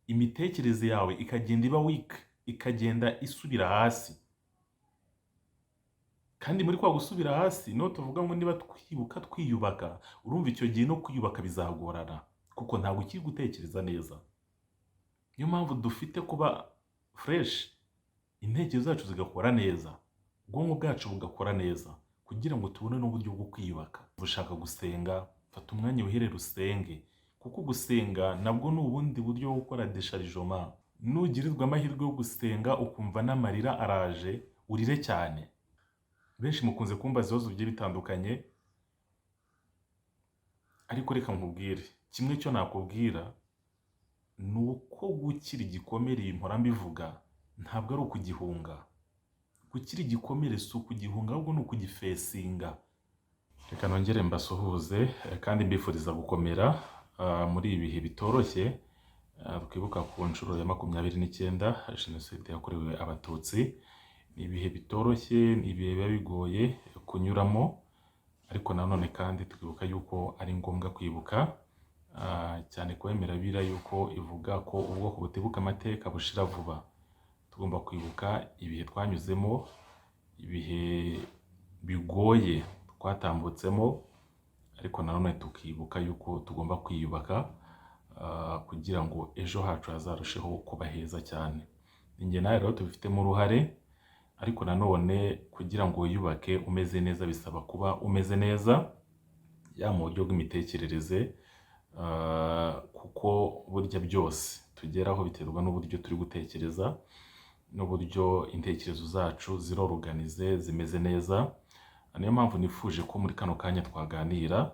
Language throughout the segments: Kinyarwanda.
imitekerereze yawe ikagenda iba weak, ikagenda isubira hasi. Kandi muri kwa gusubira hasi no tuvuga ngo niba twibuka twiyubaka, urumva icyo gihe no kwiyubaka bizagorana kuko ntabwo ukiri gutekereza neza. Niyo mpamvu dufite kuba fresh, intekerezo zacu zigakora neza, ubwonko bwacu bugakora neza kugira ngo tubone n'uburyo bwo kwiyubaka. Ushaka gusenga, fata umwanya wiherere usenge, kuko gusenga nabwo ni ubundi buryo bwo gukora déchargement. Nugirirwa amahirwe yo gusenga ukumva n'amarira araje, urire cyane. Benshi mukunze kumbaza ibibazo bigiye bitandukanye, ariko reka nkubwire kimwe cyo nakubwira ni uko gukira igikomere, mpora mbivuga, ntabwo ari ukugihunga. Gukira igikomere si ukugihunga, ahubwo ni ukugifesinga. Reka nongere mbasuhuze kandi mbifuriza gukomera muri ibi bihe bitoroshye. Twibuka ku nshuro ya 29 Jenoside yakorewe Abatutsi. Ni ibihe bitoroshye, ni ibihe biba bigoye kunyuramo, ariko nanone kandi twibuka yuko ari ngombwa kwibuka, cyane kwemera bira yuko ivuga ko ubwoko butibuka amateka bushira vuba. Tugomba kwibuka ibihe twanyuzemo, ibihe bigoye twatambutsemo, ariko nanone tukibuka yuko tugomba kwiyubaka kugira ngo ejo hacu hazarusheho kuba heza cyane. Ninjye nawe rero tubifitemo uruhare, ariko nanone kugira ngo wiyubake umeze neza bisaba kuba umeze neza, ya mu buryo bw'imitekerereze, kuko burya byose tugeraho biterwa n'uburyo turi gutekereza, n'uburyo intekerezo zacu zirorganize zimeze neza. Niyo mpamvu nifuje ko muri kano kanya twaganira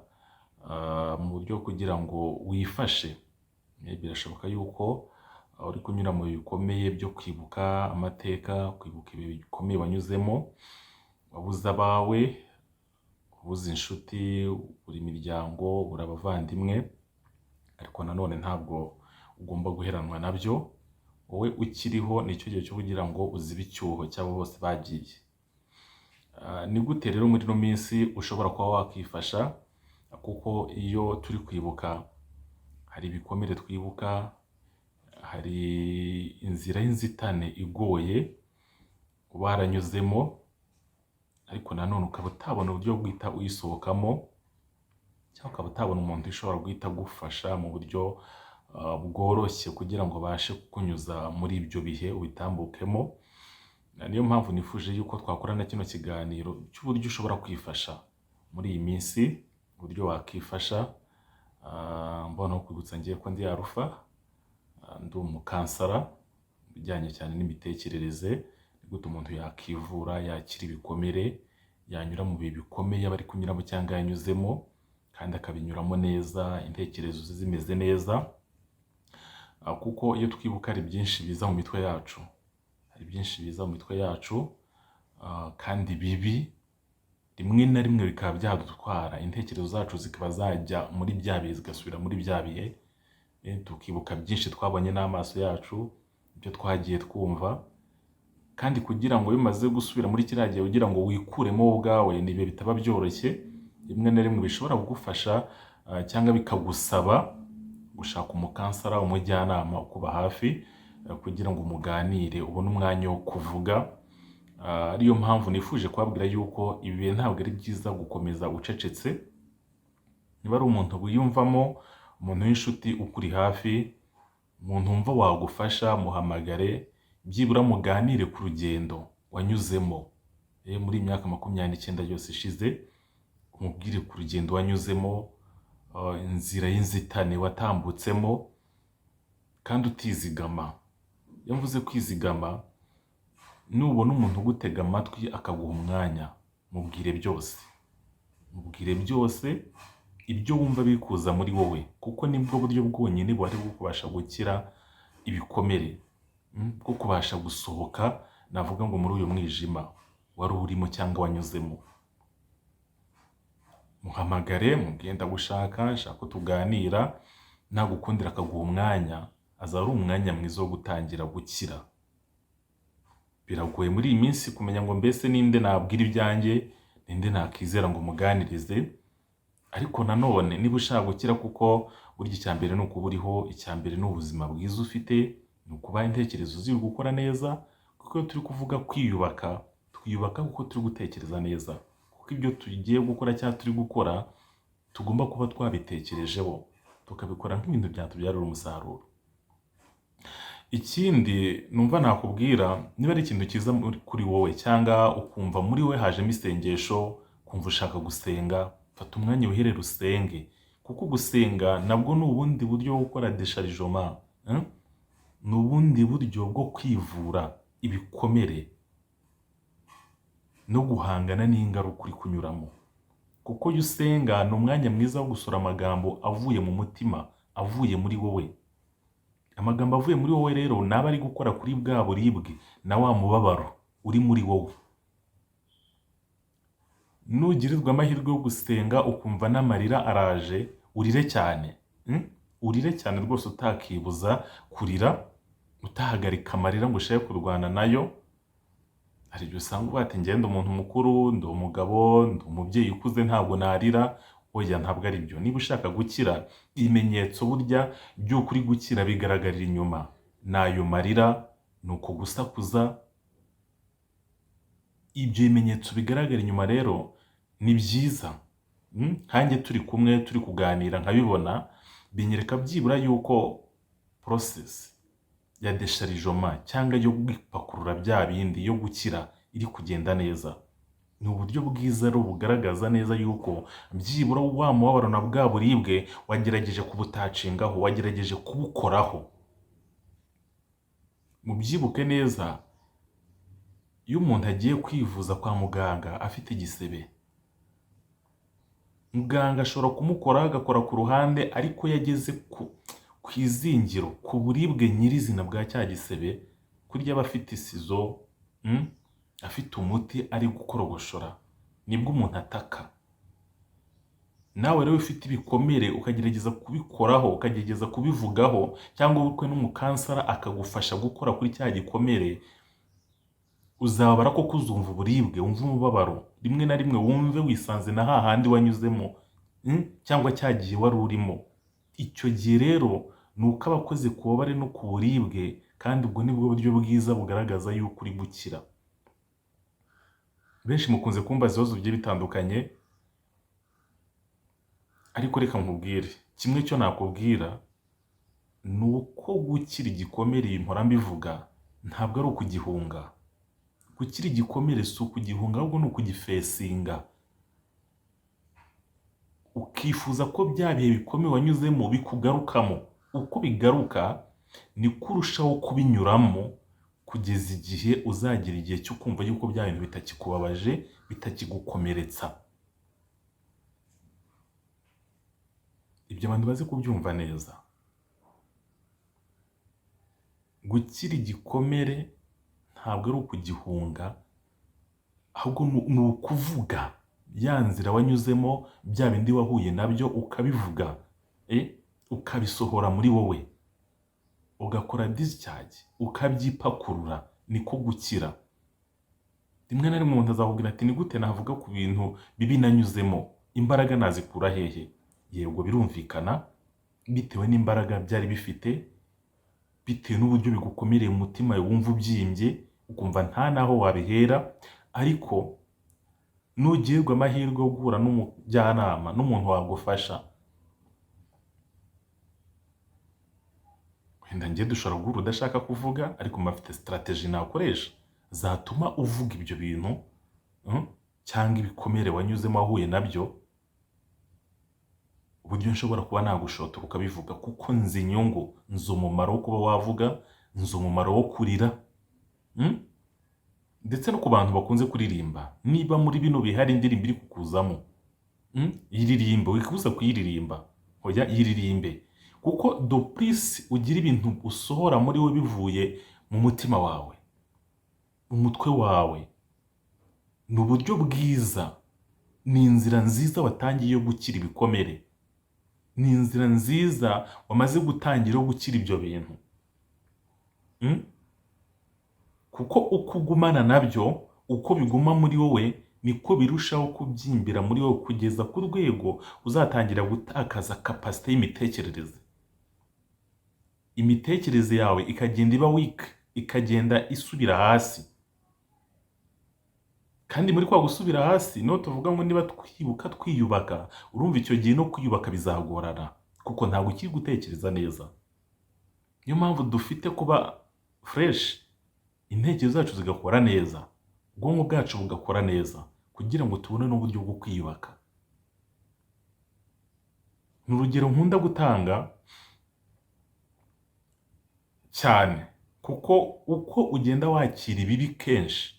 mu buryo kugira ngo wifashe. Birashoboka yuko uri kunyura mu bikomeye byo kwibuka amateka, kwibuka ibi bikomeye wanyuzemo, wabuze abawe, wabuze inshuti, uri imiryango, uri abavandimwe, ariko nanone ntabwo ugomba guheranwa nabyo. Wowe ukiriho nicyo gihe cyo kugira ngo uzibe icyuho cy'abo bose bagiye. Ni gute rero muri no minsi ushobora kuba wakifasha? Kuko iyo turi kwibuka hari ibikomere twibuka, hari inzira y'inzitane igoye waranyuzemo, ariko nanone ukaba utabona uburyo bwita uyisohokamo, cyangwa ukaba utabona umuntu ushobora guhita gufasha mu buryo bworoshye kugira ngo bashe kukunyuza muri ibyo bihe ubitambukemo. Niyo mpamvu nifuje yuko twakorana kino kiganiro cy'uburyo ushobora kwifasha muri iyi minsi, uburyo wakifasha. Mbona kwibutsa ngiye ko ndi Arufa, ndi umukansara bijyanye cyane n'imitekerereze. Ni gute umuntu yakivura, yakira ibikomere, yanyura mu bihe bikomeye bari kunyuramo cyangwa yanyuzemo, kandi akabinyuramo neza, intekerezo zimeze neza. Kuko iyo twibuka hari byinshi biza mu mitwe yacu, hari byinshi biza mu mitwe yacu, kandi bibi rimwe na rimwe bikaba byadutwara, intekerezo zacu zikaba zajya muri bya bihe zigasubira muri bya bihe. Tukibuka byinshi twabonye n'amaso yacu, ibyo twagiye twumva, kandi kugira ngo bimaze gusubira muri kiriya gihe ugira ngo wikuremo wowe ubwawe, ni ibihe bitaba byoroshye. Rimwe na rimwe bishobora kugufasha cyangwa bikagusaba gushaka umukansara, umujyanama ukuba hafi, kugira ngo umuganire, ubone umwanya wo kuvuga. Ariyo mpamvu nifuje kubabwira yuko ibi bihe ntabwo ari byiza gukomeza ucecetse. Niba ari umuntu wiyumvamo, umuntu w'inshuti ukuri hafi, umuntu wumva wagufasha, muhamagare, byibura muganire ku rugendo wanyuzemo muri imyaka 29 yose ishize. Umubwire ku rugendo wanyuzemo, inzira y'inzitane watambutsemo, kandi utizigama. Iyo mvuze kwizigama, nubona umuntu ugutega amatwi akaguha umwanya, mubwire byose. Mubwire byose ibyo wumva bikuza muri wowe, kuko nibwo buryo bwonyine bwari bukubasha gukira ibikomere, bwo kubasha gusohoka, navuga ngo muri uyu mwijima wari urimo cyangwa wanyuzemo. Muhamagare, mugenda gushaka, nshaka ko tuganira, nagukundira akaguha umwanya, aza ari umwanya mwiza wo gutangira gukira. Biragoye muri iyi minsi kumenya ngo mbese ninde nabwira ibyanjye, ninde nakizera ngo muganirize, ariko nanone niba ushaka gukira, kuko burya icya mbere ni ukuba uriho, icya mbere ni ubuzima bwiza ufite, ni ukuba intekerezo ziri gukora neza, kuko iyo turi kuvuga kwiyubaka, twiyubaka kuko turi gutekereza neza, kuko ibyo tugiye gukora cyangwa turi gukora tugomba kuba twabitekerejeho, tukabikora nk'ibintu byatubyarira umusaruro. Ikindi numva nakubwira, niba ari ikintu cyiza kuri wowe cyangwa ukumva muri we hajemo isengesho, kumva ushaka gusenga, fata umwanya wiherere usenge, kuko gusenga nabwo ni ubundi buryo bwo gukora desharijoma, ni ubundi buryo bwo kwivura ibikomere no guhangana n'ingaruka uri kunyuramo, kuko iyo usenga ni umwanya mwiza wo gusura amagambo avuye mu mutima, avuye muri wowe. Amagambo avuye muri wowe rero naba ari gukora kuri bwa buribwe na wa mubabaro uri muri wowe. Nugirirwa amahirwe yo gusenga ukumva n'amarira araje, urire cyane, urire cyane rwose, utakibuza kurira, utahagarika amarira ngo ushake kurwana nayo. Hari igihe usanga uvuga ati ngenda umuntu mukuru, ndi umugabo, ndi umubyeyi ukuze, ntabwo narira. Oya, ntabwo ari byo. Niba ushaka gukira, ibimenyetso burya by'uko uri gukira bigaragarira inyuma, n'ayo marira, ni uko gusakuza. Ibyo bimenyetso bigaragara inyuma rero ni byiza. Hanjye turi kumwe, turi kuganira nkabibona, binyereka byibura yuko process ya desharijoma cyangwa yo kwipakurura bya bindi, yo gukira, iri kugenda neza. Ni uburyo bwiza rero bugaragaza neza yuko byibura wa mubabaro na bwa buribwe wagerageje kubutacingaho, wagerageje kubukoraho. Mubyibuke neza, iyo umuntu agiye kwivuza kwa muganga afite igisebe, muganga ashobora kumukoraho, agakora ku ruhande, ariko yageze ku izingiro, ku buribwe nyirizina bwa cya gisebe, kurya aba afite isizo, afite umuti ari gukorogoshora, nibwo umuntu ataka. Nawe rero ufite ibikomere ukagerageza kubikoraho, ukagerageza kubivugaho, cyangwa ukwe n'umukansara akagufasha gukora kuri cya gikomere, uzabara ko kuzumva uburibwe, wumva umubabaro, rimwe na rimwe wumve wisanze na hahandi wanyuzemo, cyangwa cyagiye wari urimo. Icyo gihe rero ni uko abakoze ku bubabare no ku buribwe, kandi ubwo nibwo buryo bwiza bugaragaza yuko uri gukira. Benshi mukunze kumbaza ibibazo bigiye bitandukanye, ariko reka nkubwire kimwe, cyo nakubwira ni uko gukira igikomere, iyi mpora mbivuga, ntabwo ari ukugihunga. Gukira igikomere si ukugihunga, ahubwo ni ukugifesinga, ukifuza ko bya bihe bikomeye wanyuzemo bikugarukamo. Uko bigaruka niko urushaho kubinyuramo, kugeza igihe uzagira igihe cyo kumva yuko bya bintu bitakikubabaje, bitakigukomeretsa. Ibyo abantu bazi kubyumva neza. Gukira igikomere ntabwo ari ukugihunga, ahubwo ni ukuvuga ya nzira wanyuzemo, bya bindi wahuye nabyo ukabivuga, ukabisohora muri wowe, ugakora discharge, ukabyipakurura. Niko gukira. Rimwe na rimwe umuntu azakubwira ati ni gute navuga ku bintu bibi nanyuzemo, imbaraga nazikura hehe? Yego, birumvikana, bitewe n'imbaraga byari bifite, bitewe n'uburyo bigukomereye mu mutima, wumva ubyimbye, ukumva nta naho wabihera. Ariko nugirwa amahirwe yo guhura n'umujyanama, n'umuntu wagufasha, wenda njye dushobora guhura udashaka kuvuga, ariko mafite strategy nakoresha zatuma uvuga ibyo bintu, cyangwa ibikomere wanyuzemo wahuye nabyo, uburyo nshobora kuba nagushotora ukabivuga, kuko nzi inyungu, nzi umumaro wo kuba wavuga, nzi umumaro wo kurira. Ndetse no ku bantu bakunze kuririmba, niba muri bino bihe hari indirimbo iri kukuzamo, yiririmbe, wikubuza kuyiririmba, hoya yiririmbe, kuko do plus ugira ibintu usohora muri we bivuye mu mutima wawe, mu mutwe wawe, ni uburyo bwiza, ni inzira nziza watangiye yo gukira ibikomere, ni inzira nziza wamaze gutangira yo gukira ibyo bintu. Kuko uko ugumana nabyo, uko biguma muri wowe, niko birushaho kubyimbira muri wowe kugeza ku rwego uzatangira gutakaza kapasite y'imitekerereze. Imitekerereze yawe ikagenda iba weak, ikagenda isubira hasi. Kandi muri kwa gusubira hasi, no tuvuga ngo niba twibuka twiyubaka, urumva icyo gihe no kwiyubaka bizagorana, kuko ntabwo ukiri gutekereza neza. Niyo mpamvu dufite kuba fresh, intekerezo zacu zigakora neza, ubwonko bwacu bugakora neza, kugira ngo tubone n'uburyo bwo kwiyubaka. Ni urugero nkunda gutanga cyane, kuko uko ugenda wakira ibibi kenshi,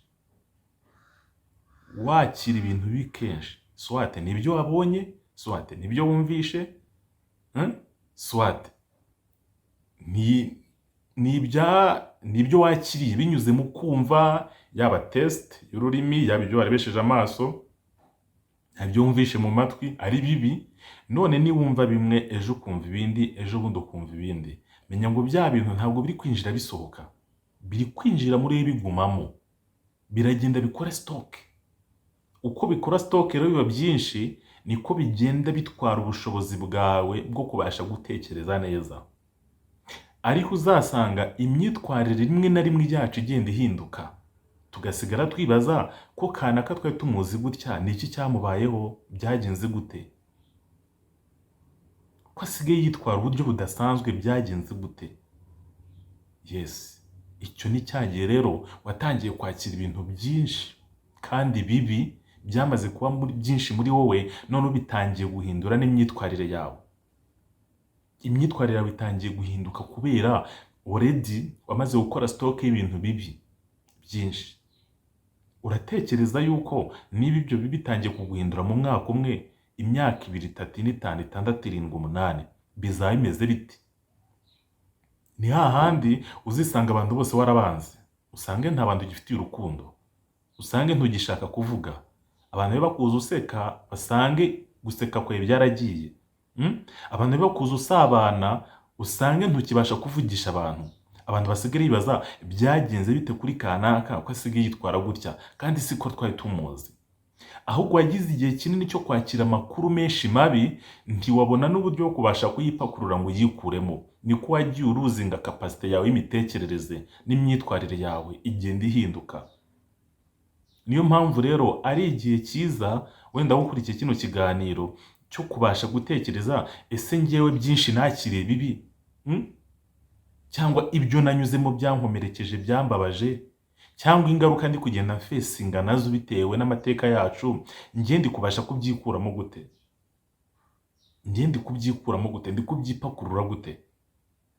wakira ibintu bibi kenshi, swate nibyo wabonye, swate nibyo wumvishe, swate nibyo wakiriye binyuze mu kumva, yaba test y'ururimi, yaba ibyo warebesheje amaso, nabyo wumvishe mu matwi ari bibi. None niwumva bimwe, ejo ukumva ibindi, ejo bundi ukumva ibindi, menya ngo bya bintu ntabwo biri kwinjira bisohoka, biri kwinjira muri we bigumamo, biragenda bikora stock. Uko bikora stock rero biba byinshi, niko bigenda bitwara ubushobozi bwawe bwo kubasha gutekereza neza. Ariko uzasanga imyitwarire rimwe na rimwe yacu igenda ihinduka, tugasigara twibaza ko kanaka twari tumuzi gutya, ni iki cyamubayeho, byagenze gute, ko asigaye yitwara uburyo budasanzwe, byagenze gute. Yes, icyo ni cyagiye rero watangiye kwakira ibintu byinshi kandi bibi byamaze kuba byinshi muri wowe, none bitangiye guhindura n'imyitwarire yawe. Imyitwarire yawe itangiye guhinduka kubera already wamaze gukora stock y'ibintu bibi byinshi. Uratekereza yuko niba ibyo bibi bitangiye kuguhindura mu mwaka umwe, imyaka 2, 3, 5, 6, 7, 8 bizaba bimeze biti? Ni hahandi uzisanga abantu bose warabanze, usange nta bantu ugifitiye urukundo, usange ntugishaka kuvuga, abantu bakuza useka basange guseka kwawe byaragiye, abantu bakuza usabana usange ntukibasha kuvugisha abantu, abantu basigara bibaza byagenze bite kuri kanaka ko asigaye yitwara gutya, kandi siko twari tumuzi. Ahubwo wagize igihe kinini cyo kwakira amakuru menshi mabi, ntiwabona n'uburyo bwo kubasha kuyipakurura ngo yikuremo. Niko wagiye uruzinga kapasite yawe y'imitekerereze n'imyitwarire yawe igenda ihinduka. Niyo mpamvu rero ari igihe cyiza wenda gukurikiye kino kiganiro cyo kubasha gutekereza, ese ngewe byinshi nakiriye bibi, cyangwa ibyo nanyuzemo byankomerekeje, byambabaje, cyangwa ingaruka ndi kugenda mfesinga nazo bitewe n'amateka yacu, ngende kubasha kubyikuramo gute? Ngende kubyikuramo gute? Ndi kubyipakurura gute?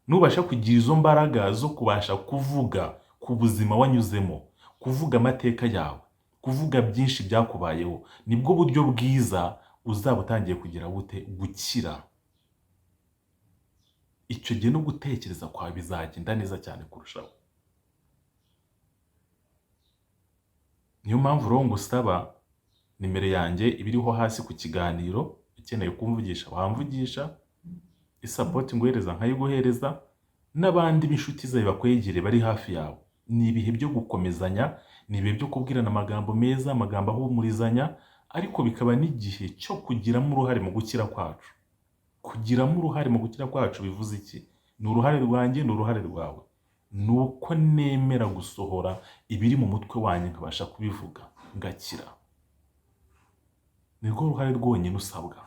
Nubasha kugira izo mbaraga zo kubasha kuvuga ku buzima wanyuzemo, kuvuga amateka yawe, kuvuga byinshi byakubayeho, nibwo buryo bwiza uzaba utangiye kugira gute? Gukira. Icyo gihe no gutekereza kwawe bizagenda neza cyane kurushaho. Niyo mpamvu rero ngusaba nimero yanjye ibiriho hasi ku kiganiro, ukeneye kumvugisha wamvugisha, isapoti nguhereza nkayiguhereza, n'abandi b'inshuti zawe bakwegere bari hafi yawe. Ni ibihe byo gukomezanya, ni ibihe byo kubwirana amagambo meza, amagambo ahumurizanya, ariko bikaba n'igihe cyo kugiramo uruhare mu gukira kwacu. Kugiramo uruhare mu gukira kwacu bivuze iki? Ni uruhare rwanjye, ni uruhare rwawe. Nuko nemera gusohora ibiri mu mutwe wanjye nkabasha kubivuga ngakira. Nirwo ruhare rwonyine usabwa.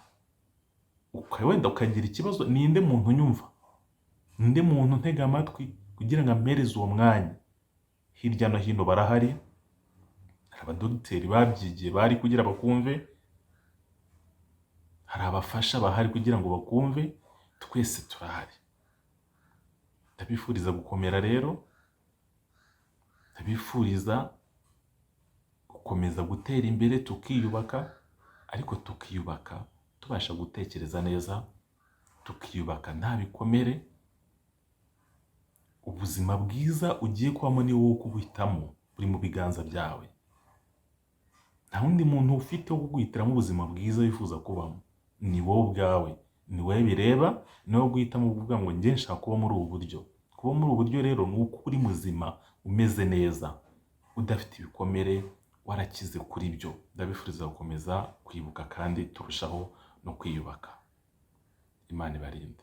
Wenda ukagira ikibazo, ninde muntu nyumva, ninde muntu ntega amatwi kugira ngo ampereze uwo mwanya. Hirya no hino barahari, hari abadogiteri babyigiye bari kugira bakumve, hari abafasha bahari kugira ngo bakumve, twese turahari. Ndabifuriza gukomera rero, ndabifuriza gukomeza gutera imbere, tukiyubaka, ariko tukiyubaka tubasha gutekereza neza, tukiyubaka nta bikomere. Ubuzima bwiza ugiye kubamo ni wowe kubuhitamo, buri mu biganza byawe. Nta wundi muntu ufite wo guhitiramo ubuzima bwiza wifuza kubamo, ni wowe ubwawe. Ni wowe bireba, ni wowe guhitamo kuvuga ngo njye nshaka kuba muri ubu buryo. Kuba muri ubu buryo rero ni uko uri muzima, umeze neza, udafite ibikomere, warakize kuri byo. Ndabifuriza gukomeza kwibuka kandi turushaho no kwiyubaka. Imana ibarinde.